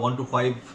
1 to 5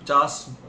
50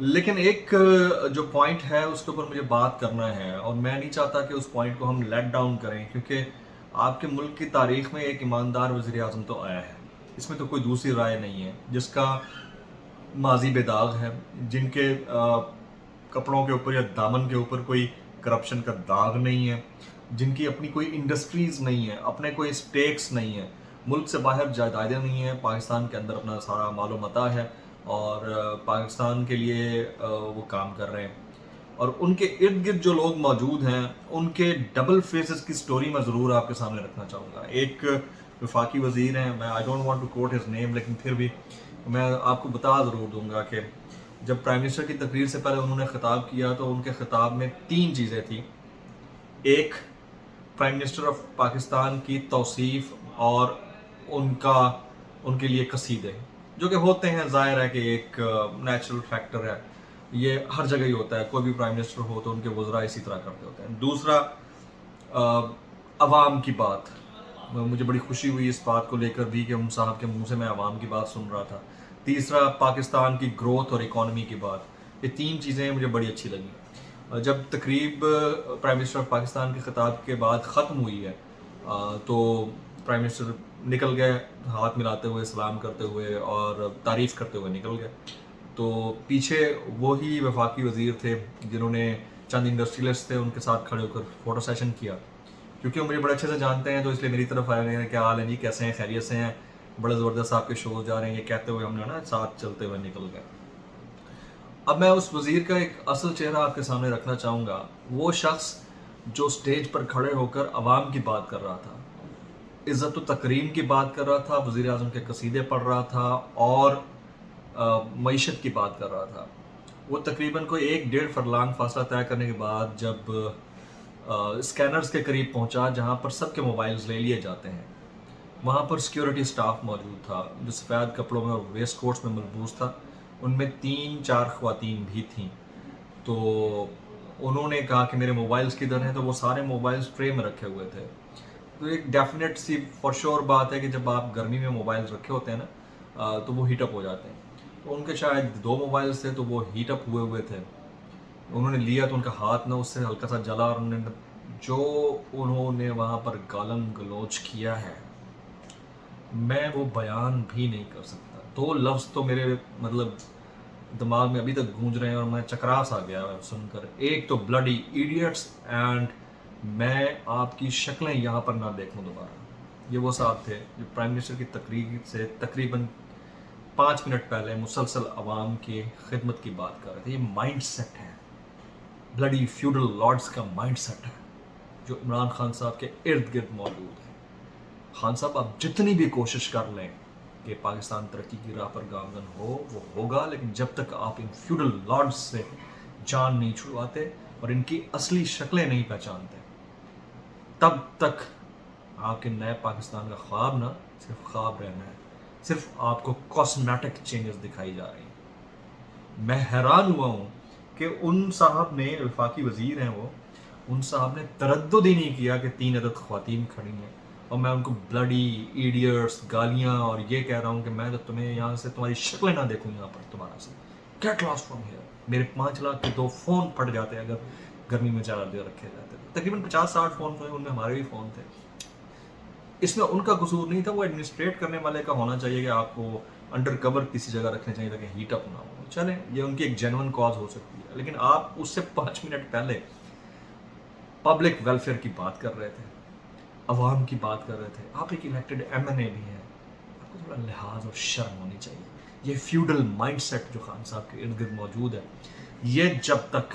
لیکن ایک جو پوائنٹ ہے اس کے اوپر مجھے بات کرنا ہے، اور میں نہیں چاہتا کہ اس پوائنٹ کو ہم لیٹ ڈاؤن کریں، کیونکہ آپ کے ملک کی تاریخ میں ایک ایماندار وزیر اعظم تو آیا ہے، اس میں تو کوئی دوسری رائے نہیں ہے، جس کا ماضی بے داغ ہے، جن کے کپڑوں کے اوپر یا دامن کے اوپر کوئی کرپشن کا داغ نہیں ہے، جن کی اپنی کوئی انڈسٹریز نہیں ہے، اپنے کوئی اسٹیکس نہیں ہے، ملک سے باہر جائیدادیں نہیں ہیں، پاکستان کے اندر اپنا سارا مال و متاع ہے، اور پاکستان کے لیے وہ کام کر رہے ہیں، اور ان کے ارد گرد جو لوگ موجود ہیں ان کے ڈبل فیسز کی سٹوری میں ضرور آپ کے سامنے رکھنا چاہوں گا۔ ایک وفاقی وزیر ہیں، میں I don't want to quote his name, لیکن پھر بھی میں آپ کو بتا ضرور دوں گا کہ جب پرائم منسٹر کی تقریر سے پہلے انہوں نے خطاب کیا تو ان کے خطاب میں 3 چیزیں تھیں۔ ایک، پرائم منسٹر آف پاکستان کی توصیف اور ان کے لیے قصیدے، جو کہ ہوتے ہیں، ظاہر ہے کہ ایک نیچرل فیکٹر ہے، یہ ہر جگہ ہی ہوتا ہے، کوئی بھی پرائم منسٹر ہو تو ان کے وزراء اسی طرح کرتے ہوتے ہیں۔ دوسرا، عوام کی بات، مجھے بڑی خوشی ہوئی اس بات کو لے کر بھی کہ صاحب کے منہ سے میں عوام کی بات سن رہا تھا۔ تیسرا، پاکستان کی گروتھ اور اکانومی کی بات، یہ 3 چیزیں مجھے بڑی اچھی لگیں۔ جب تقریب پرائم منسٹر آف پاکستان کے خطاب کے بعد ختم ہوئی ہے تو پرائم منسٹر نکل گئے، ہاتھ ملاتے ہوئے، سلام کرتے ہوئے اور تعریف کرتے ہوئے نکل گئے، تو پیچھے وہی وفاقی وزیر تھے جنہوں نے چند انڈسٹریلسٹ تھے ان کے ساتھ کھڑے ہو کر فوٹو سیشن کیا، کیونکہ وہ مجھے بڑے اچھے سے جانتے ہیں، تو اس لیے میری طرف آئے ہیں، کیا حال ہے جی، کیسے ہیں، خیریت سے ہیں، بڑے زبردست آپ کے شوز جا رہے ہیں، یہ کہتے ہوئے ہم نے نا ساتھ چلتے ہوئے نکل گئے۔ اب میں اس وزیر کا ایک اصل چہرہ آپ کے سامنے رکھنا چاہوں گا، وہ شخص جو سٹیج پر کھڑے ہو کر عوام کی بات کر رہا تھا، عزت و تکریم کی بات کر رہا تھا، وزیر اعظم کے قصیدے پڑھ رہا تھا، اور معیشت کی بات کر رہا تھا۔ وہ تقریباً کوئی 1-1.5 فرلانگ فاصلہ طے کرنے کے بعد جب اسکینرز کے قریب پہنچا جہاں پر سب کے موبائلز لے لیے جاتے ہیں، وہاں پر سیکیورٹی سٹاف موجود تھا جو سفید کپڑوں میں اور ویسٹ کوٹس میں ملبوس تھا، ان میں 3-4 خواتین بھی تھیں، تو انہوں نے کہا کہ میرے موبائلز کدھر ہیں، تو وہ سارے موبائلز ٹرے میں رکھے ہوئے تھے۔ تو ایک ڈیفینیٹ سی فور شور بات ہے کہ جب آپ گرمی میں موبائلز رکھے ہوتے ہیں نا تو وہ ہیٹ اپ ہو جاتے ہیں، تو ان کے شاید 2 موبائلز تھے تو وہ ہیٹ اپ ہوئے تھے، انہوں نے لیا تو ان کا ہاتھ نہ اس سے ہلکا سا جلا، اور انہوں نے وہاں پر گالم گلوچ کیا ہے، میں وہ بیان بھی نہیں کر سکتا۔ 2 لفظ تو میرے مطلب دماغ میں ابھی تک گونج رہے ہیں اور میں چکراس آ گیا سن کر۔ ایک تو بلڈی ایڈیٹس، اینڈ میں آپ کی شکلیں یہاں پر نہ دیکھوں دوبارہ۔ یہ وہ صاحب تھے جو پرائم منسٹر کی تقریر سے تقریباً 5 منٹ پہلے مسلسل عوام کی خدمت کی بات کر رہے تھے۔ یہ مائنڈ سیٹ ہے، بلڈی فیوڈل لارڈز کا مائنڈ سیٹ ہے جو عمران خان صاحب کے ارد گرد موجود ہے۔ خان صاحب آپ جتنی بھی کوشش کر لیں کہ پاکستان ترقی کی راہ پر گامزن ہو، وہ ہوگا، لیکن جب تک آپ ان فیوڈل لارڈز سے جان نہیں چھڑواتے اور ان کی اصلی شکلیں نہیں پہچانتے، تب تک آپ کے نئے پاکستان کا خواب نہ صرف خواب رہنا ہے، صرف آپ کو کاسمیٹک چینجز دکھائی جا رہی ہیں۔ میں حیران ہوا ہوں کہ ان صاحب نے، وفاقی وزیر ہیں وہ، ان صاحب نے تردد ہی نہیں کیا کہ 3 عدد خواتین کھڑی ہیں، اور میں ان کو بلڈی ایڈیٹس گالیاں اور یہ کہہ رہا ہوں کہ میں تو تمہیں یہاں سے تمہاری شکلیں نہ دیکھوں یہاں پر تمہارا سے، گیٹ لاسٹ فرام ہیئر۔ میرے 5 لاکھ کے 2 فون پھٹ جاتے اگر گرمی میں چارج رکھے جاتے تھے، تقریباً 50-60 فون تھے، ان میں ہمارے بھی فون تھے۔ اس میں ان کا قصور نہیں تھا، وہ ایڈمنسٹریٹ کرنے والے کا ہونا چاہیے کہ آپ کو انڈر کور کسی جگہ رکھنے چاہیے تاکہ ہیٹ اپ نہ ہو۔ چلیں، یہ ان کی ایک جینون کاز ہو سکتی ہے، لیکن آپ اس سے 5 منٹ پہلے پبلک ویلفیئر کی بات کر رہے تھے، عوام کی بات کر رہے تھے، آپ ایک الیکٹڈ ایم این اے بھی ہیں، آپ کو تھوڑا لحاظ اور شرم ہونی چاہیے۔ یہ فیوڈل مائنڈ سیٹ جو خان صاحب کے ارد گرد موجود ہے، یہ جب تک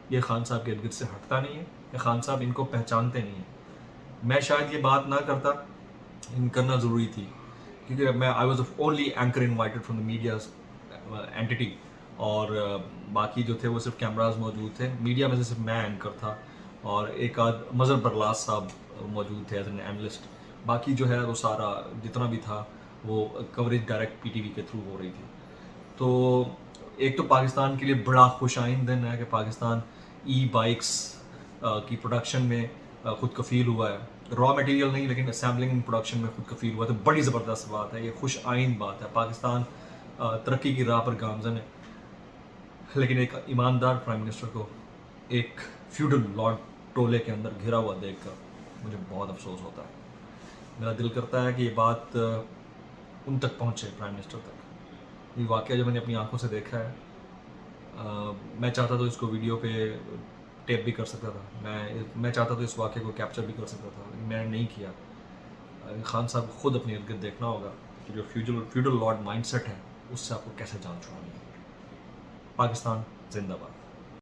یہ خان صاحب کے ارد گرد سے ہٹتا نہیں ہے، یہ خان صاحب ان کو پہچانتے نہیں ہیں۔ میں شاید یہ بات نہ کرتا، کرنا ضروری تھی، کیونکہ میں I was only anchor invited from the media اینٹی، اور باقی جو تھے وہ صرف کیمراز موجود تھے، میڈیا میں سے صرف میں اینکر تھا، اور ایک آدھ مظہر برلاس صاحب موجود تھے ایز این اینالسٹ، باقی جو ہے وہ سارا جتنا بھی تھا وہ coverage direct P T V کے تھرو ہو رہی تھی۔ تو ایک تو پاکستان کے لیے بڑا خوش آئند دن ہے کہ پاکستان ای بائکس کی پروڈکشن میں خود کفیل ہوا ہے، را میٹیریل نہیں لیکن اسمبلنگ اینڈ پروڈکشن میں خود کفیل ہوا ہے، تو بڑی زبردست بات ہے، یہ خوش آئند بات ہے، پاکستان ترقی کی راہ پر گامزن ہے۔ لیکن ایک ایماندار پرائم منسٹر کو ایک فیوڈل لارڈ ٹولے کے اندر گھرا ہوا دیکھ کر مجھے بہت افسوس ہوتا ہے. میرا دل کرتا ہے کہ یہ بات ان تک پہنچے، پرائم منسٹر تک. یہ واقعہ جو میں نے اپنی آنکھوں سے دیکھا ہے، میں چاہتا تو اس کو ویڈیو پہ ٹیپ بھی کر سکتا تھا، میں چاہتا تو اس واقعے کو کیپچر بھی کر سکتا تھا، لیکن میں نے نہیں کیا. خان صاحب کو خود اپنے ارد گرد دیکھنا ہوگا کہ جو فیوڈل لارڈ مائنڈ سیٹ ہے اس سے آپ کو کیسے جان چھڑانی ہے. پاکستان زندہ باد.